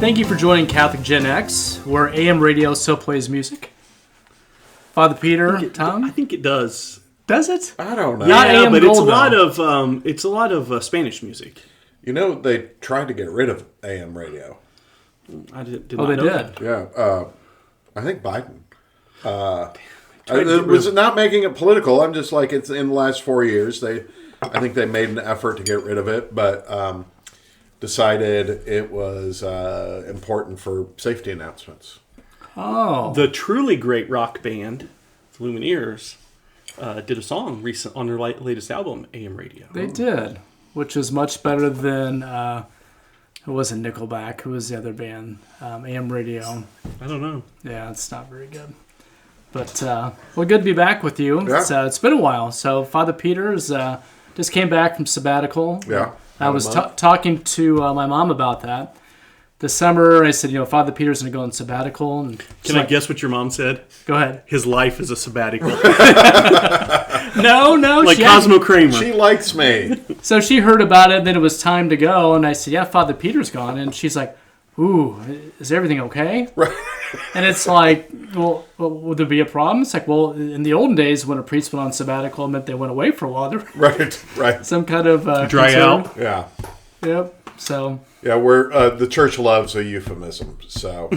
Thank you for joining Catholic Gen X, where AM radio still plays music. Father Peter, Tom? I think it does. Does it? I don't know. Not Yeah, AM but Gold, it's a lot of Spanish music. You know, they tried to get rid of AM radio. I did Oh, not they know did? that. Yeah, I think Biden. It was not making it political. I'm just like, it's in the last 4 years. I think they made an effort to get rid of it, but decided it was important for safety announcements. Oh. The truly great rock band, the Lumineers, did a song recent on their latest album, AM Radio. They did, which is much better than, it wasn't Nickelback, who was the other band, AM Radio. I don't know. Yeah, it's not very good. But, well, good to be back with you. Yeah. It's been a while. So, Father Peter's just came back from sabbatical. Yeah. I was talking to my mom about that. This summer, I said, Father Peter's going to go on sabbatical. And Can I guess what your mom said? Go ahead. His life is a sabbatical. No. Like Cosmo Kramer. She likes me. So she heard about it, then it was time to go. And I said, yeah, Father Peter's gone. And she's like, ooh, is everything okay? Right. And it's like, well, would there be a problem? It's like, well, in the olden days, when a priest went on sabbatical, it meant they went away for a while. Right. Some kind of Dry concern. out. Yeah. Yep. So. Yeah, the church loves a euphemism, so.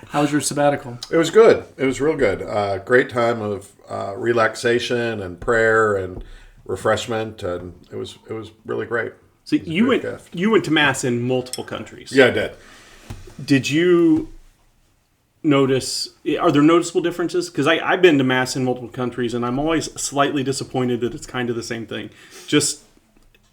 How was your sabbatical? It was good. It was real good. Great time of relaxation and prayer and refreshment, and it was really great. So you went to Mass in multiple countries. Yeah, I did. Did you notice, are there noticeable differences? Because I've been to Mass in multiple countries, and I'm always slightly disappointed that it's kind of the same thing. Just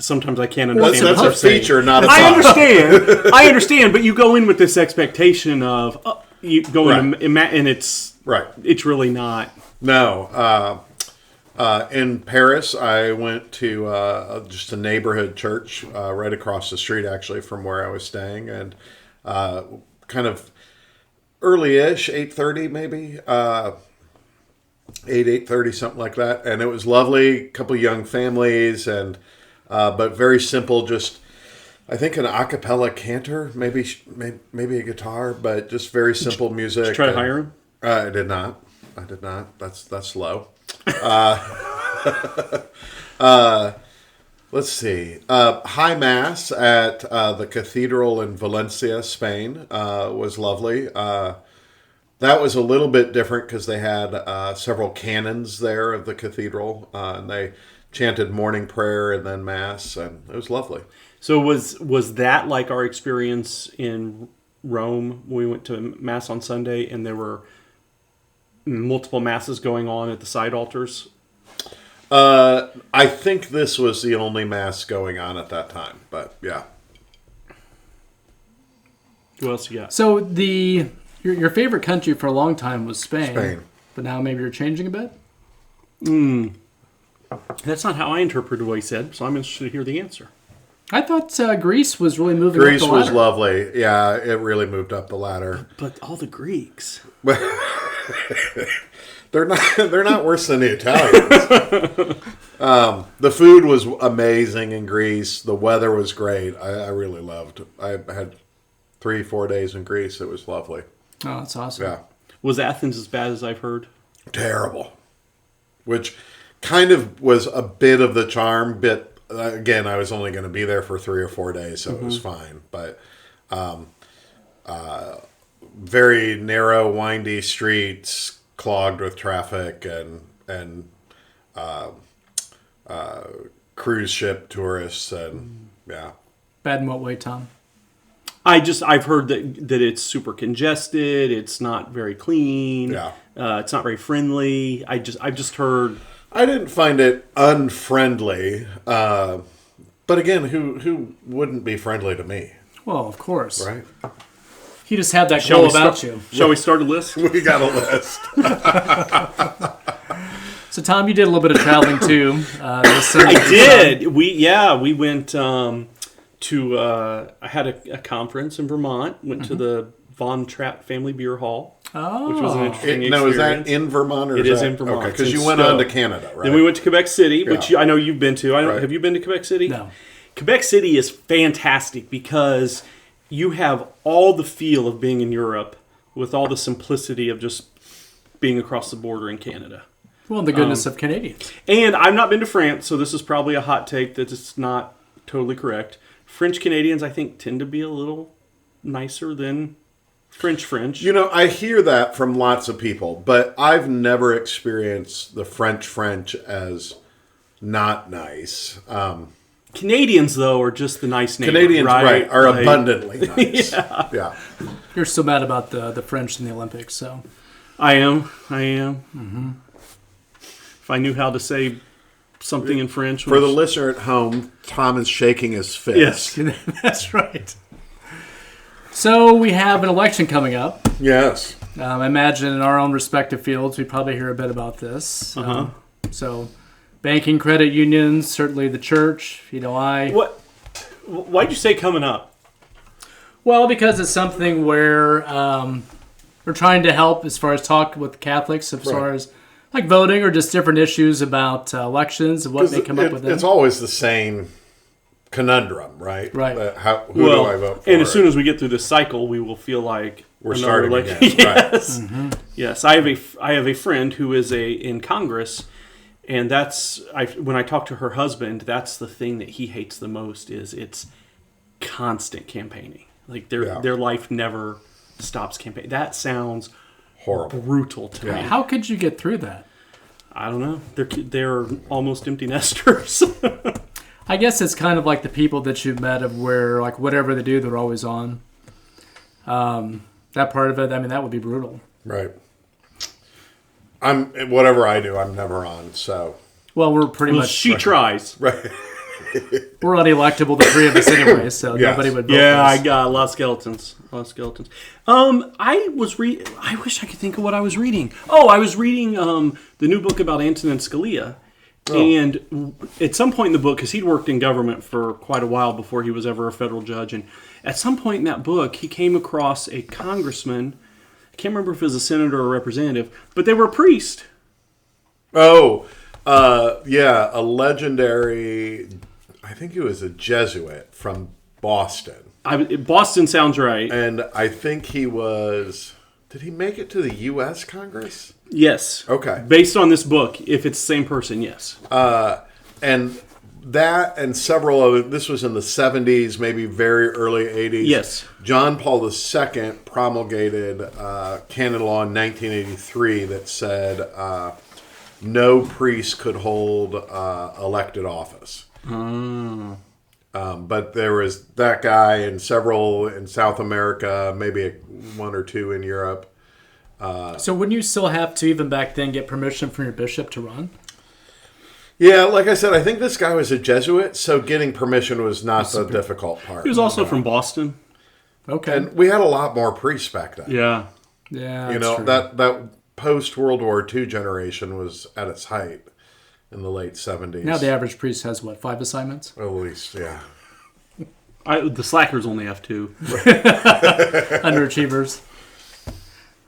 sometimes I can't understand. That's what a they're saying. feature, not a I problem. I understand, but you go in with this expectation of you go in and it's Right. It's really not. No. In Paris, I went to just a neighborhood church right across the street, actually, from where I was staying, and kind of early-ish, 8:30 maybe, 8:30, something like that. And it was lovely, a couple young families, and but very simple, just I think an a cappella cantor, maybe a guitar, but just very simple music. Did you try to hire him? I did not. That's low. Let's see. High Mass at the cathedral in Valencia, Spain, was lovely. That was a little bit different because they had several canons there of the cathedral, and they chanted morning prayer and then Mass, and it was lovely. So was that like our experience in Rome when we went to Mass on Sunday and there were multiple Masses going on at the side altars? I think this was the only Mass going on at that time, but yeah. Who else you got? So your favorite country for a long time was Spain. Spain. But now maybe you're changing a bit? That's not how I interpreted what he said, so I'm interested to hear the answer. I thought Greece was really moving up Greece the ladder. was lovely. Yeah, it really moved up the ladder. But all the Greeks. They're not worse than the Italians. The food was amazing in Greece. The weather was great. I really loved it. I had 3-4 days in Greece. It was lovely. Oh, that's awesome. Yeah. Was Athens as bad as I've heard? Terrible. Which kind of was a bit of the charm, but again, I was only going to be there for 3 or 4 days, so it was fine. But very narrow, windy streets, clogged with traffic, and cruise ship tourists, and yeah. Bad in what way, Tom? I've heard that it's super congested. It's not very clean. Yeah. It's not very friendly. I've just heard. I didn't find it unfriendly, but again, who wouldn't be friendly to me, Well, of course. right? You just had that glow about you. Shall we start a list? We got a list. So, Tom, you did a little bit of traveling too. This summer. I did. We went to. I had a conference in Vermont. Went to the Von Trapp Family Beer Hall, which was an interesting experience. Now, is that in Vermont? Or It is in Vermont. Okay, because It's you in went Stowe. on to Canada, right? Then we went to Quebec City, which Yeah. I know you've been to. Right. Have you been to Quebec City? No. Quebec City is fantastic because you have all the feel of being in Europe with all the simplicity of just being across the border in Canada. Well, the goodness of Canadians. And I've not been to France, so this is probably a hot take that's not totally correct. French Canadians, I think, tend to be a little nicer than French. You know, I hear that from lots of people, but I've never experienced the French as not nice. Canadians, though, are just the nice neighbor. Canadians, right, are Like, abundantly nice. Yeah. You're so mad about the French in the Olympics, so. I am. Mm-hmm. If I knew how to say something in French. For the listener at home, Tom is shaking his fist. Yes. That's right. So we have an election coming up. Yes. I imagine in our own respective fields, we probably hear a bit about this. So banking, credit unions, certainly the church. Why'd you say coming up? Well, because it's something where we're trying to help as far as talk with Catholics as far as like voting or just different issues about elections and what they come up with. It's always the same conundrum, right? Right. Who do I vote for? And as soon as we get through this cycle, we will feel like we're starting again. Yes. Right. Mm-hmm. Yes. I have a friend who is in Congress, and when I talk to her husband, that's the thing that he hates the most is it's constant campaigning. Like their life never stops campaigning. That sounds horrible, brutal to me. How could you get through that? I don't know. They're almost empty nesters. I guess it's kind of like the people that you've met of where like whatever they do, they're always on. That part of it, I mean, that would be brutal. Right. Whatever I do, I'm never on. So. Well, we're pretty much. She tries. Right. We're unelectable, the three of us anyway, so nobody would vote for us. I got a lot of skeletons. I wish I could think of what I was reading. Oh, I was reading the new book about Antonin Scalia. Oh. And at some point in the book, because he'd worked in government for quite a while before he was ever a federal judge, and at some point in that book, he came across a congressman. I can't remember if it was a senator or a representative, but they were a priest. Oh, yeah, a legendary, I think he was a Jesuit from Boston. Boston sounds right. And I think he was, did he make it to the U.S. Congress? Yes. Okay. Based on this book, if it's the same person, yes. And that and several other, this was in the 70s, maybe very early 80s. Yes. John Paul II promulgated canon law in 1983 that said no priest could hold elected office. But there was that guy and several in South America, maybe one or two in Europe. So wouldn't you still have to, even back then, get permission from your bishop to run? Yeah, like I said, I think this guy was a Jesuit, so getting permission was not the difficult part. He was also from Boston. Okay. And we had a lot more priests back then. Yeah. Yeah, you know, that post-World War II generation was at its height in the late 70s. Now the average priest has, 5 assignments? At least, yeah. The slackers only have 2. Underachievers.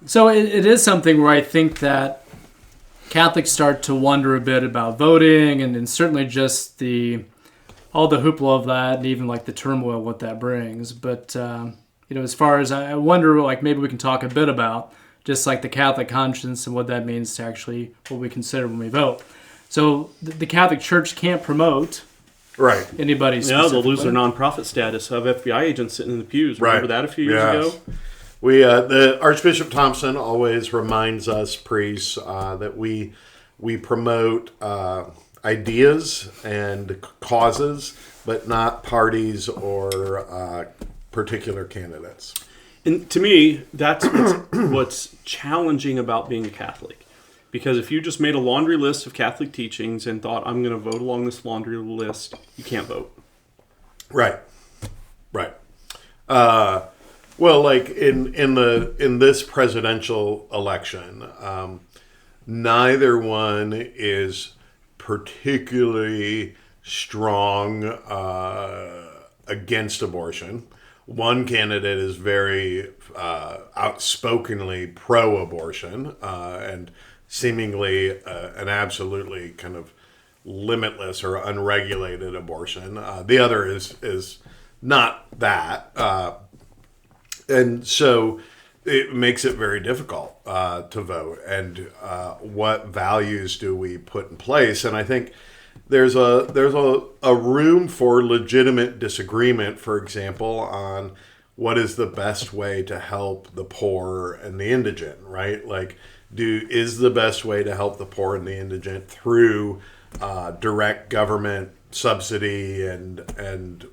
So it is something where I think that Catholics start to wonder a bit about voting and certainly just all the hoopla of that and even like the turmoil what that brings. But, as far as I wonder, maybe we can talk a bit about just like the Catholic conscience and what that means to actually what we consider when we vote. So the Catholic Church can't promote anybody specifically. Yeah, they'll lose their nonprofit status. Have FBI agents sitting in the pews. Remember that a few years ago? The Archbishop Thompson always reminds us priests that we promote ideas and causes, but not parties or particular candidates. And to me, that's what's challenging about being a Catholic. Because if you just made a laundry list of Catholic teachings and thought, I'm going to vote along this laundry list, you can't vote. Right. Well, like in this presidential election, neither one is particularly strong against abortion. One candidate is very outspokenly pro-abortion and seemingly an absolutely kind of limitless or unregulated abortion. The other is not that, and so it makes it very difficult to vote. And what values do we put in place? And I think there's a room for legitimate disagreement, for example, on what is the best way to help the poor and the indigent, right? Like, is the best way to help the poor and the indigent through direct government subsidy and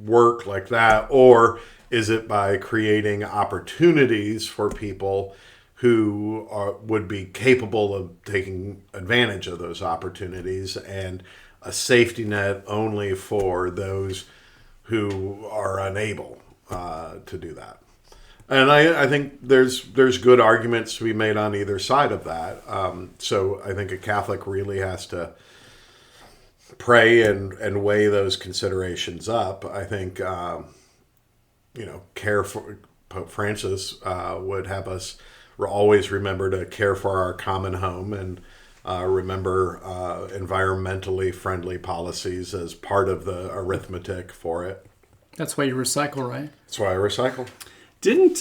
work like that, or is it by creating opportunities for people who would be capable of taking advantage of those opportunities, and a safety net only for those who are unable to do that? And I think there's good arguments to be made on either side of that. So I think a Catholic really has to pray and weigh those considerations up. I think care for Pope Francis would have us always remember to care for our common home and remember environmentally friendly policies as part of the arithmetic for it. That's why you recycle, right? That's why I recycle. Didn't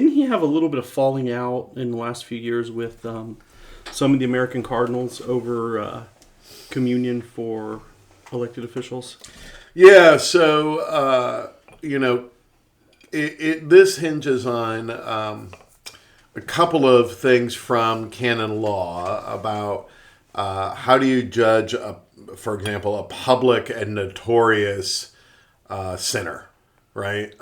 he have a little bit of falling out in the last few years with some of the American cardinals over communion for elected officials? Yeah, so this hinges on a couple of things from canon law about how do you judge, for example, a public and notorious sinner, right?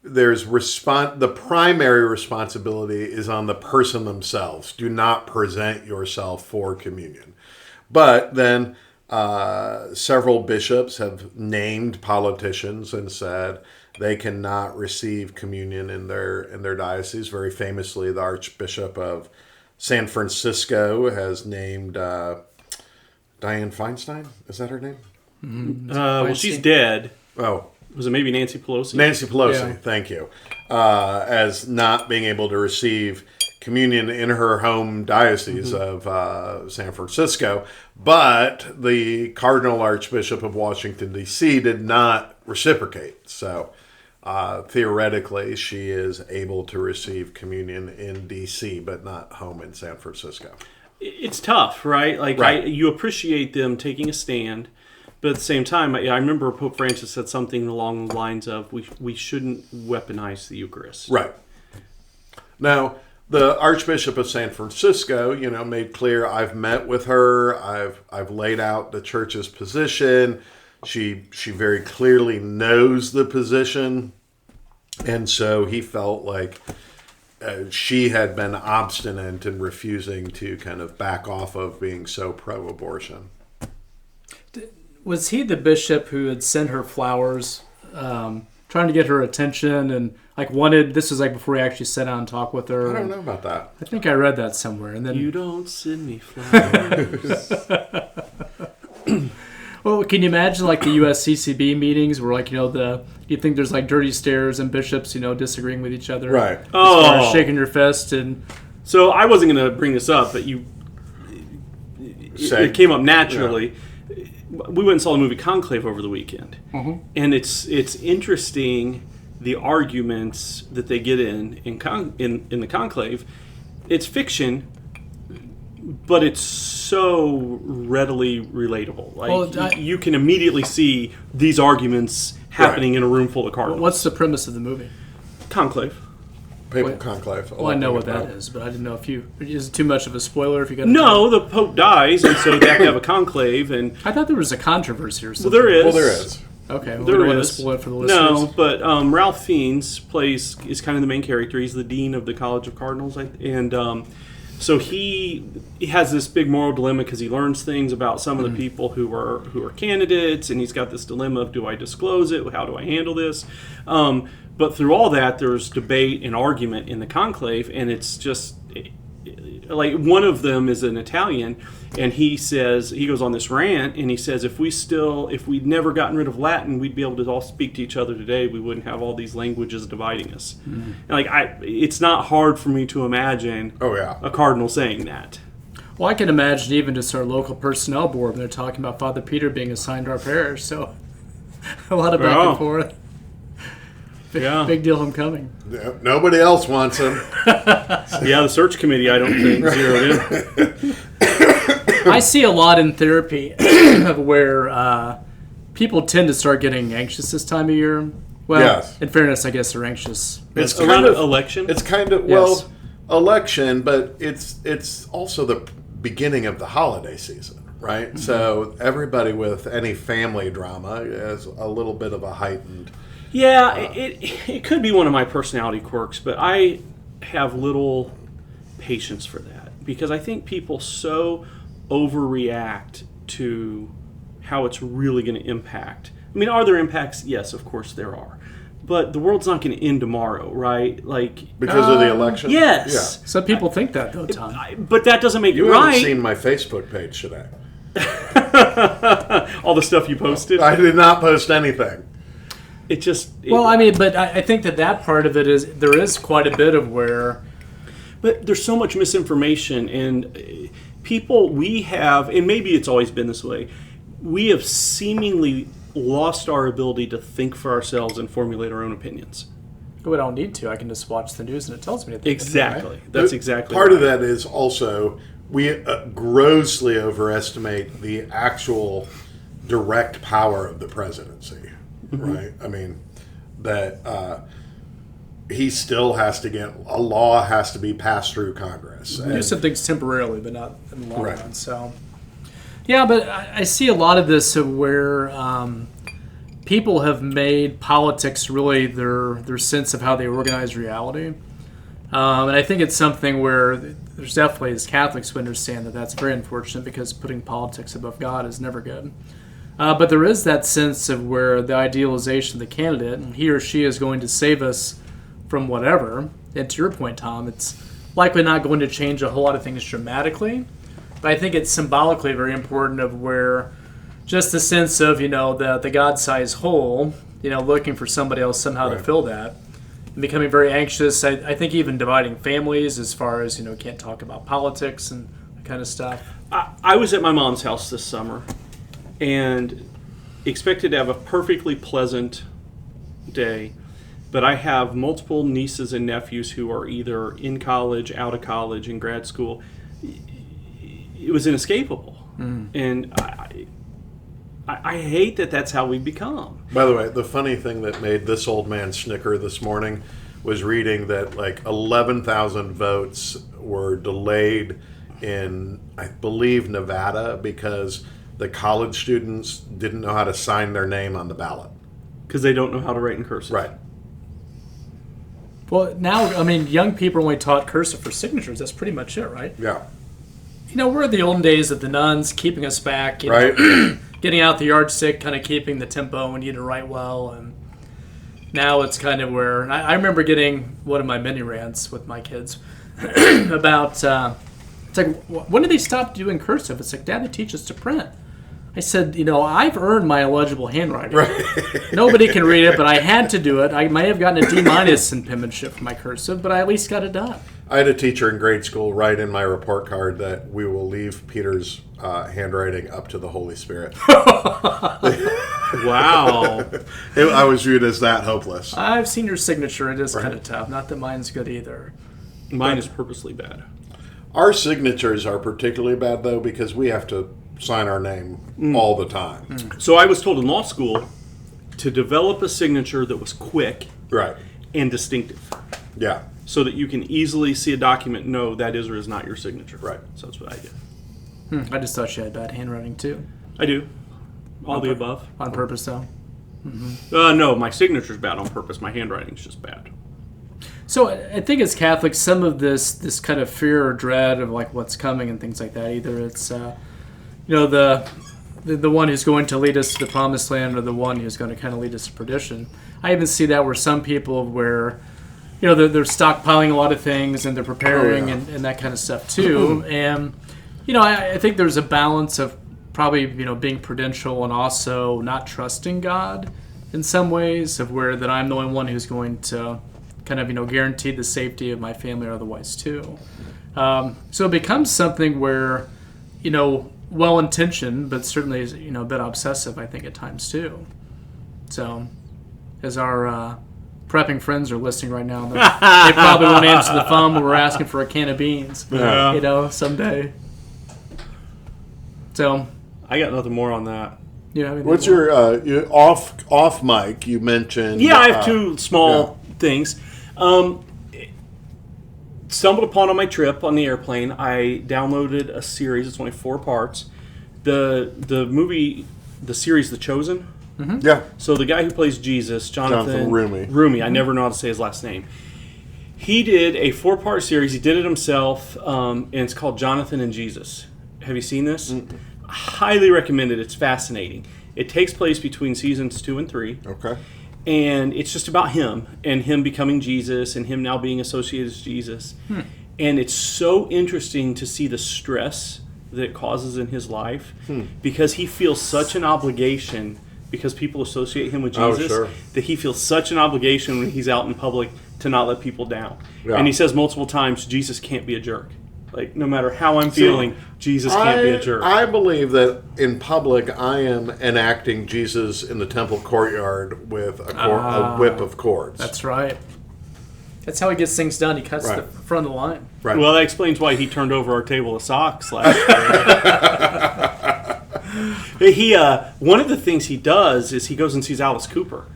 There's the primary responsibility is on the person themselves. Do not present yourself for communion. But then several bishops have named politicians and said they cannot receive communion in their diocese. Very famously, the Archbishop of San Francisco has named Dianne Feinstein. Is that her name? Well, she's dead. Oh. Was it maybe Nancy Pelosi? Nancy Pelosi, Yeah. Thank you. As not being able to receive communion in her home diocese of San Francisco. But the Cardinal Archbishop of Washington, D.C. did not reciprocate. So theoretically, she is able to receive communion in D.C., but not home in San Francisco. It's tough, right? Like, Right. you appreciate them taking a stand. But at the same time, I remember Pope Francis said something along the lines of, we shouldn't weaponize the Eucharist. Right. Now, the Archbishop of San Francisco, made clear, I've met with her, I've laid out the church's position. She very clearly knows the position. And so he felt like she had been obstinate in refusing to kind of back off of being so pro-abortion. Was he the bishop who had sent her flowers, trying to get her attention, and this was before he actually sat down and talked with her? I don't know about that. I think I read that somewhere. And then You don't send me flowers. well, can you imagine the USCCB meetings where you think there's dirty stares and bishops disagreeing with each other, Right. As far as shaking your fist and So I wasn't going to bring this up, but it came up naturally. Yeah. We went and saw the movie Conclave over the weekend, and it's interesting the arguments that they get in the Conclave. It's fiction, but it's so readily relatable. You can immediately see these arguments happening in a room full of cardinals. What's the premise of the movie? Conclave. Papal conclave. Well, I know what that is, but I didn't know is it too much of a spoiler if you got? No, the Pope dies, and so they have to have a conclave. And I thought there was a controversy or something. Well, there is. Well, there is. Okay, well, there we don't want to is. spoil it for the listeners. No, but Ralph Fiennes is kind of the main character. He's the dean of the College of Cardinals, and so he has this big moral dilemma because he learns things about some of the people who are candidates, and he's got this dilemma of, do I disclose it? How do I handle this? But through all that, there's debate and argument in the conclave, and it's just one of them is an Italian, and he goes on this rant, and he says, if we'd never gotten rid of Latin, we'd be able to all speak to each other today. We wouldn't have all these languages dividing us. And it's not hard for me to imagine a cardinal saying that. Well, I can imagine even just our local personnel board when they're talking about Father Peter being assigned to our parish. So a lot of back and forth. Big deal homecoming. Nobody else wants him. Yeah, the search committee, I don't think, zeroed in. I see a lot in therapy where people tend to start getting anxious this time of year. Well, yes. In fairness, I guess they're anxious. It's around election. It's kind of, Yes. election, but it's also the beginning of the holiday season, right? Mm-hmm. So everybody with any family drama is a little bit of a heightened. Yeah, it could be one of my personality quirks, but I have little patience for that because I think people so overreact to how it's really going to impact. I mean, are there impacts? Yes, of course there are. But the world's not going to end tomorrow, right? Like because of the election? Yes. Yeah. Some people think that, though, Tom. But that doesn't make it right. You haven't seen my Facebook page today. All the stuff you posted? I did not post anything. But I think that part of it is there is quite a bit of where. But there's so much misinformation, and people we have, and maybe it's always been this way, we have seemingly lost our ability to think for ourselves and formulate our own opinions. We don't need to. I can just watch the news and it tells me to think. Exactly. Right? That's exactly part right. of that is also we grossly overestimate the actual direct power of the presidency, right? I mean, that he still has to get a law has to be passed through Congress. Do some things temporarily, but not in the long Right. run. So, yeah, but I see a lot of this of where people have made politics really their sense of how they organize reality. And I think it's something where there's definitely, as Catholics, we understand that that's very unfortunate because putting politics above God is never good. But there is that sense of where the idealization of the candidate, and he or she is going to save us from whatever. And to your point, Tom, it's likely not going to change a whole lot of things dramatically. But I think it's symbolically very important of where just the sense of, the God-sized hole, looking for somebody else somehow to fill that. And becoming very anxious. I think even dividing families as far as, can't talk about politics and that kind of stuff. I was at my mom's house this summer and expected to have a perfectly pleasant day, but I have multiple nieces and nephews who are either in college, out of college, in grad school. It was inescapable. And I hate that that's how we become. By the way, the funny thing that made this old man snicker this morning was reading that like 11,000 votes were delayed in, I believe, Nevada because the college students didn't know how to sign their name on the ballot. Because they don't know how to write in cursive. Right. Well, now, young people are only taught cursive for signatures. That's pretty much it, right? Yeah. We're in the olden days of the nuns keeping us back, Right. Getting out the yardstick, kind of keeping the tempo and you to write well. And now it's kind of where, and I remember getting one of my mini rants with my kids about, it's like, when did they stop doing cursive? It's like, Dad, they teach us to print. I said, I've earned my illegible handwriting. Right. Nobody can read it, but I had to do it. I might have gotten a D- in penmanship for my cursive, but I at least got it done. I had a teacher in grade school write in my report card that we will leave Peter's handwriting up to the Holy Spirit. Wow. I was viewed as that hopeless. I've seen your signature. It is kind of tough. Not that mine's good either. Mine is purposely bad. Our signatures are particularly bad, though, because we have to sign our name all the time. So I was told in law school to develop a signature that was quick Right. and distinctive. Yeah. So that you can easily see a document, no, that is or is not your signature. Right. So that's what I did. I just thought you had bad handwriting, too. I do. All the above. On purpose, though. No, my signature's bad on purpose. My handwriting's just bad. So I think as Catholics, some of this kind of fear or dread of like what's coming and things like that, either it's the one who's going to lead us to the promised land or the one who's going to kind of lead us to perdition. I even see that where some people where they're stockpiling a lot of things and they're preparing and that kind of stuff too. And I think there's a balance of probably being prudential and also not trusting God in some ways of where that I'm the only one who's going to kind of guarantee the safety of my family or otherwise too. So it becomes something where well intentioned, but certainly a bit obsessive. I think at times too. So, as our prepping friends are listening right now, they probably won't answer the phone when we're asking for a can of beans. Yeah. Someday. So, I got nothing more on that. What's your off mic? You mentioned. Yeah, I have two small things. Stumbled upon on my trip on the airplane. I downloaded a series. It's only 4 parts. The movie, the series, The Chosen. Mm-hmm. Yeah. So the guy who plays Jesus, Jonathan Roumie. Roumie. I never know how to say his last name. He did a 4-part series. He did it himself, and it's called Jonathan and Jesus. Have you seen this? Mm-mm. Highly recommend it. It's fascinating. It takes place between seasons 2 and 3. Okay. And it's just about him and him becoming Jesus and him now being associated as Jesus. And it's so interesting to see the stress that it causes in his life because he feels such an obligation because people associate him with Jesus that he feels such an obligation when he's out in public to not let people down. Yeah. And he says multiple times, Jesus can't be a jerk. Like, no matter how I'm feeling, Jesus can't be a jerk. I believe that in public, I am enacting Jesus in the temple courtyard with a whip of cords. That's right. That's how he gets things done. He cuts the front of the line. Right. Well, that explains why he turned over our table of socks last year. One of the things he does is he goes and sees Alice Cooper.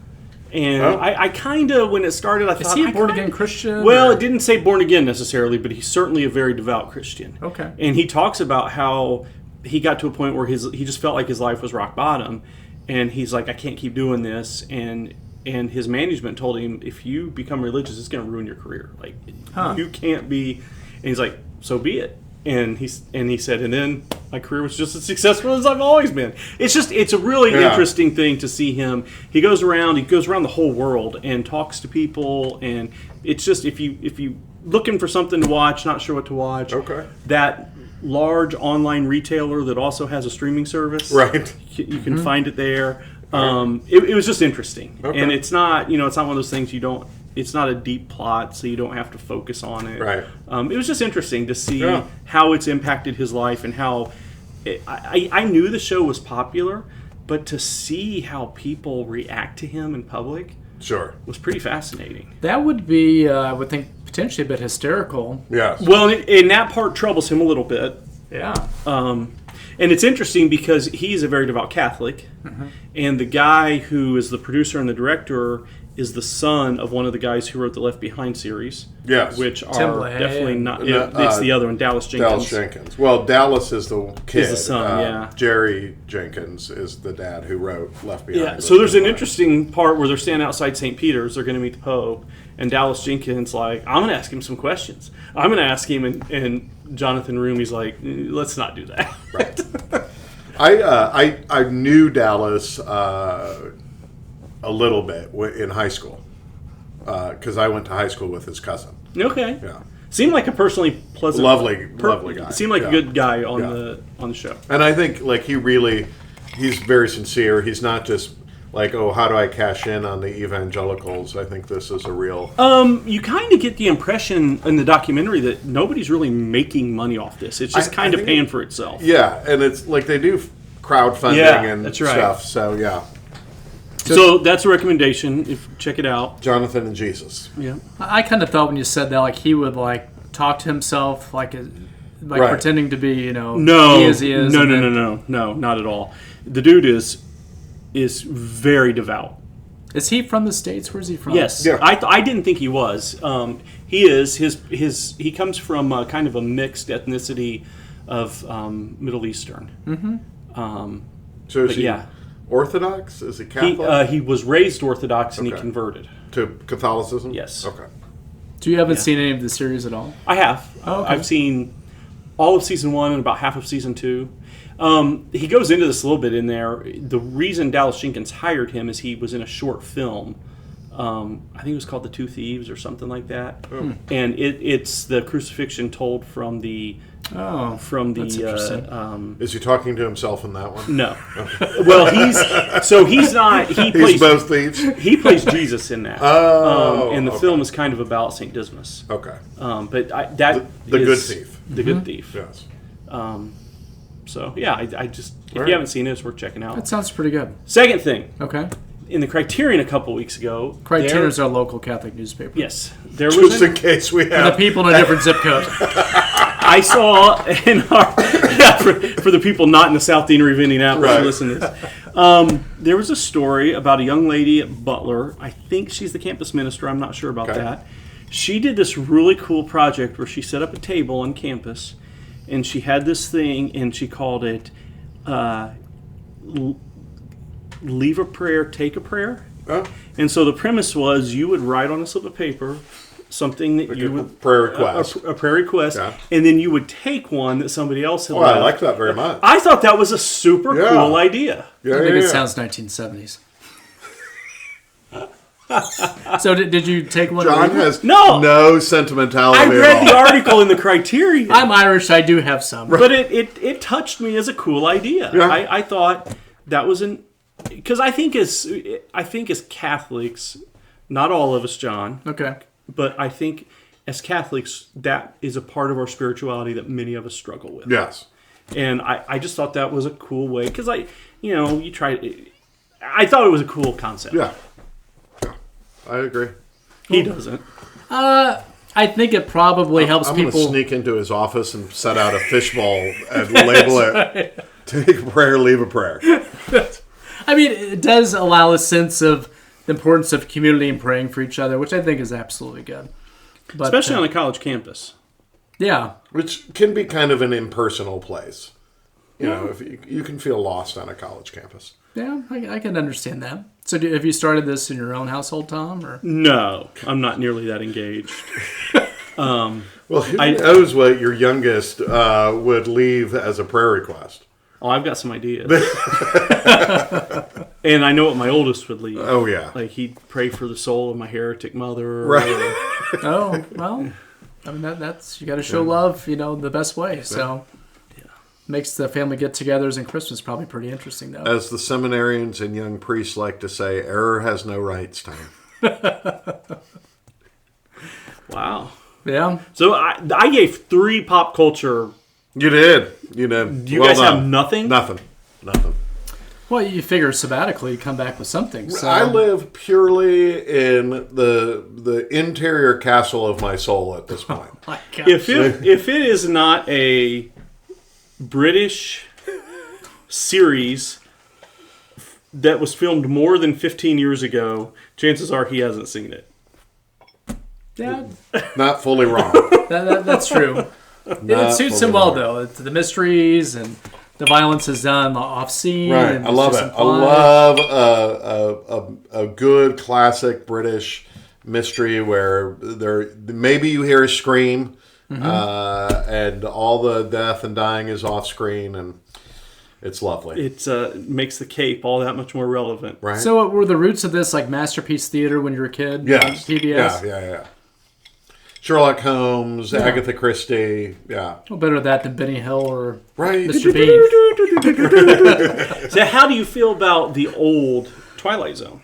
And I kind of, when it started, I thought... Is he a born-again Christian? Well, it didn't say born-again necessarily, but he's certainly a very devout Christian. Okay. And he talks about how he got to a point where he just felt like his life was rock bottom. And he's like, I can't keep doing this. And his management told him, if you become religious, it's going to ruin your career. Like, you can't be... And he's like, so be it. And he said, and then my career was just as successful as I've always been. It's a really interesting thing to see him. He goes around the whole world and talks to people, and it's just if you looking for something to watch, not sure what to watch. Okay. That large online retailer that also has a streaming service. Right. You can find it there. It was just interesting, and it's not it's not one of those things you don't. It's not a deep plot, so you don't have to focus on it. Right. It was just interesting to see how it's impacted his life and how... I knew the show was popular, but to see how people react to him in public was pretty fascinating. That would be, I would think, potentially a bit hysterical. Yes. Well, and that part troubles him a little bit. Yeah. And it's interesting because he's a very devout Catholic, and the guy who is the producer and the director is the son of one of the guys who wrote the Left Behind series. Yes. Which are definitely not... it's the other one, Dallas Jenkins. Well, Dallas is the kid. Is the son, Jerry Jenkins is the dad who wrote Left Behind. Yeah, so there's an interesting part where they're standing outside St. Peter's. They're going to meet the Pope. And Dallas Jenkins like, I'm going to ask him some questions. I'm going to ask him, and Jonathan Roumie's like, let's not do that. Right. I knew Dallas... a little bit in high school because I went to high school with his cousin. Okay. Yeah. Seemed like a personally pleasant, lovely guy. Seemed like a good guy on the show. And I think like he's very sincere. He's not just like, oh, how do I cash in on the evangelicals? I think this is a real... You kind of get the impression in the documentary that nobody's really making money off this. It's just kind of paying for itself. Yeah, and it's like they do crowdfunding and stuff. So yeah. So that's a recommendation. Check it out. Jonathan and Jesus. Yeah. I kind of thought when you said that, like he would like talk to himself, like pretending to be, no, he is. No, not at all. The dude is very devout. Is he from the States? Where's he from? Yes. Yeah. I didn't think he was. He is. He comes from kind of a mixed ethnicity of Middle Eastern. Mm-hmm. So is he Orthodox? Is he Catholic? He was raised Orthodox and he converted to Catholicism. Yes. Okay. So you haven't seen any of the series at all? I have. Oh, okay. I've seen all of season 1 and about half of season 2. He goes into this a little bit in there. The reason Dallas Jenkins hired him is he was in a short film. I think it was called The Two Thieves or something like that. Oh. And it's the crucifixion told from the... That's interesting. Is he talking to himself in that one? No. Okay. Well, he's not. He's both thieves. He plays Jesus in that. And the film is kind of about St. Dismas. Okay. But the good thief. The good thief. Yes. So yeah, I just if Right. you haven't seen it, it's worth checking out. That sounds pretty good. Second thing, Okay. in the Criterion a couple weeks ago, Criterion is our local Catholic newspaper. yes, there Just was in case we For the have. people in a different zip code. I saw in our for the people not in the South Deanery of Indianapolis Right. who listen to this. There was a story about a young lady at Butler. I think she's the campus minister. I'm not sure about Okay. that. She did this really cool project where she set up a table on campus, and she had this thing, and she called it "Leave a Prayer, Take a Prayer." Oh, And so the premise was you would write on a slip of paper something that you would prayer request. a prayer request, Yeah. and then you would take one that somebody else had Oh, I left. like that very much. I thought that was a super Yeah. cool idea. Yeah, I think yeah, it yeah. sounds 1970s. So did you take one? John has No. no sentimentality I at read all. the article in the Criterion, I'm Irish. I do have some. but it touched me as a cool idea. Yeah. I thought that was because I think as Catholics, not all of us, John, Okay. but I think as Catholics that is a part of our spirituality that many of us struggle with. Yes. And I just thought that was a cool way because I thought it was a cool concept. Yeah. Yeah. I agree. He doesn't. I think it probably helps I'm going to people. sneak into his office and set out a fishbowl and label it, take a prayer, leave a prayer. I mean, it does allow a sense of the importance of community and praying for each other, which I think is absolutely good. But, Especially on a college campus. yeah. Which can be kind of an impersonal place. You know, if you can feel lost on a college campus. Yeah, I can understand that. So have you started this in your own household, Tom? Or No, I'm not nearly that engaged. Well, who knows what your youngest would leave as a prayer request? Oh, I've got some ideas. And I know what my oldest would leave. Oh, yeah. Like he'd pray for the soul of my heretic mother. Right. oh, well, I mean that's you got to show love, the best way. So makes the family get-togethers and Christmas probably pretty interesting, though. As the seminarians and young priests like to say, error has no rights, Tom. Wow. Yeah. So I gave 3 pop culture. You did. You did. Do you Well guys done. have nothing? Nothing. Well, you figure sabbatically you come back with something. So I live purely in the interior castle of my soul at this point. My God. If it is not a British series that was filmed more than 15 years ago, chances are he hasn't seen it. yeah, Not fully wrong. that's true. It suits him well, though. It's the mysteries and the violence is done off scene. Right. And I love it's it. just I implied. love a good classic British mystery where maybe you hear a scream and all the death and dying is off screen and it's lovely. It makes the cape all that much more relevant. Right? So were the roots of this like Masterpiece Theater when you were a kid? Yes. PBS? Yeah. Sherlock Holmes, Agatha Christie, yeah. No better that than Benny Hill or Right. Mr. Bean. So how do you feel about the old Twilight Zone?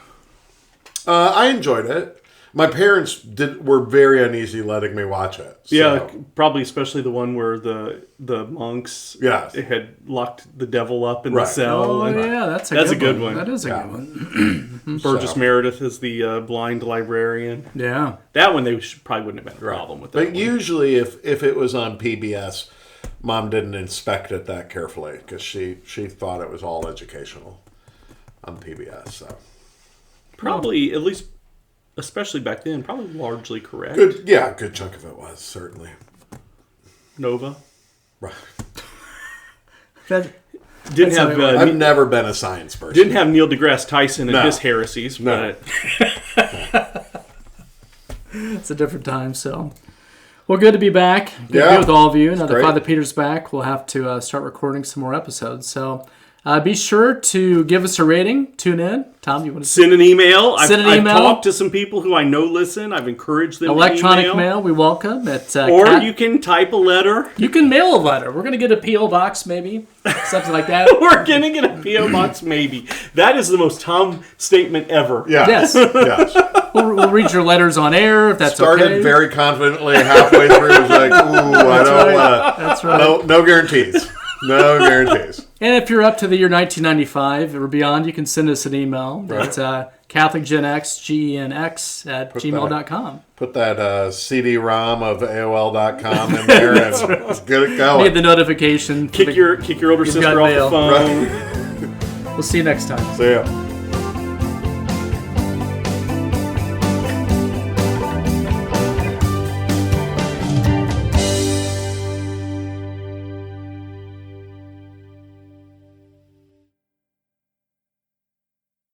I enjoyed it. My parents were very uneasy letting me watch it. So. Yeah, probably especially the one where the monks Yes. had locked the devil up in the Right. cell. Oh, and yeah, that's a good one. That is a good one. Burgess So. Meredith is the blind librarian. Yeah. That one they probably wouldn't have had a problem with. That But one. usually if it was on PBS, Mom didn't inspect it that carefully because she thought it was all educational on PBS. So Probably, at least, especially back then, probably largely correct. good chunk of it was certainly. Nova. Right. That, Didn't That's have how I've never been a science person. didn't have Neil deGrasse Tyson and No. his heresies, No. but it's a different time, so. Well, good to be back. Good to be Yeah. with all of you. Now that great. Father Peter's back, we'll have to start recording some more episodes. So be sure to give us a rating. Tune in. Tom, you want to send an email. Send an I've email. talked to some people who I know listen. I've encouraged them electronic to email. mail? We welcome at Or you can type a letter. You can mail a letter. We're going to get a P.O. box, maybe. Something like that. We're going to get a P.O. box, maybe. That is the most Tom statement ever. Yeah. Yes. Yes. We'll read your letters on air if that's Started okay. very confidently. Halfway through, was like, "Ooh, I don't want to." That's right. No guarantees. No guarantees. And if you're up to the year 1995 or beyond, you can send us an email. That's CatholicGenX@gmail.com. Put that CD-ROM of AOL.com in there and get it going. Get the notification. Kick your older sister off mail. the phone. We'll see you next time. See ya.